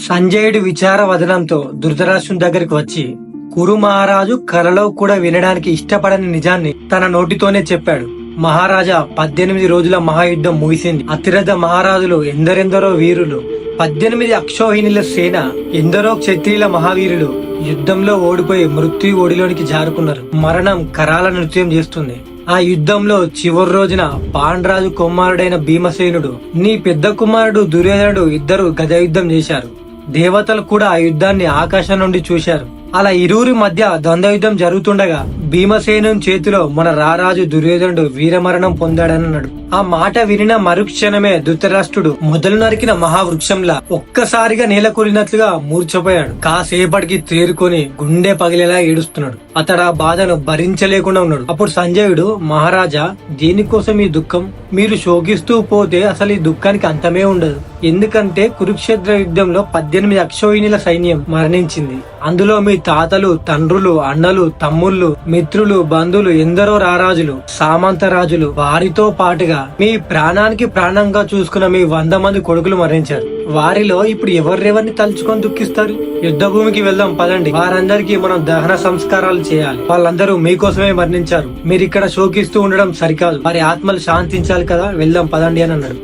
సంజయుడు విచార వదనంతో ధృతరాష్ట్రుని దగ్గరికి వచ్చి కురు మహారాజు కలలో కూడా వినడానికి ఇష్టపడని నిజాన్ని తన నోటితోనే చెప్పాడు. మహారాజా, 18 రోజుల మహాయుద్ధం ముగిసింది. అతిరథ మహారాజులు, ఎందరెందరో వీరులు, 18 అక్షోహిణుల సేన, ఎందరో క్షత్రియుల మహావీరులు యుద్ధంలో ఓడిపోయి మృత్యు ఒడిలోనికి జారుకున్నారు. మరణం కరాల నృత్యం చేస్తుంది. ఆ యుద్ధంలో చివరి రోజున పాండ్రాజు కుమారుడైన భీమసేనుడు, నీ పెద్ద కుమారుడు దుర్యోధనుడు ఇద్దరు గజ యుద్ధం చేశారు. దేవతలు కూడా ఆ యుద్ధాన్ని ఆకాశం నుండి చూశారు. అలా ఇరువురి మధ్య ద్వంద్వ యుద్ధం జరుగుతుండగా భీమసేనుని చేతిలో మన రారాజు దుర్యోధనుడు వీరమరణం పొందాడన్నాడు. ఆ మాట వినిన మరుక్షణమే ధృతరాష్ట్రుడు మొదలు నరికిన మహావృక్షంలా ఒక్కసారిగా నేల కూలినట్లుగా మూర్ఛపోయాడు. కాసేపటికి తేరుకొని గుండె పగిలేలా ఏడుస్తున్నాడు. అతడు ఆ బాధను భరించలేకుండా ఉన్నాడు. అప్పుడు సంజయుడు, మహారాజా, దేనికోసం ఈ దుఃఖం? మీరు శోకిస్తూ పోతే అసలు ఈ దుఃఖానికి అంతమే ఉండదు. ఎందుకంటే కురుక్షేత్ర యుద్ధంలో 18 అక్షోహిణుల సైన్యం మరణించింది. అందులో మీ తాతలు, తండ్రులు, అన్నలు, తమ్ముళ్ళు, మిత్రులు, బంధువులు, ఎందరో రారాజులు, సామంత రాజులు, వారితో పాటుగా మీ ప్రాణానికి ప్రాణంగా చూసుకున్న మీ 100 మంది కొడుకులు మరణించారు. వారిలో ఇప్పుడు ఎవరెవరిని తలుచుకొని దుఃఖిస్తారు? యుద్ధ భూమికి వెళ్దాం పదండి. వారందరికీ మనం దహన సంస్కారాలు చేయాలి. వాళ్ళందరూ మీకోసమే మరణించారు. మీరు ఇక్కడ శోకిస్తూ ఉండడం సరికాదు. వారి ఆత్మలు శాంతించాలి కదా, వెళ్దాం పదండి అని అన్నాడు.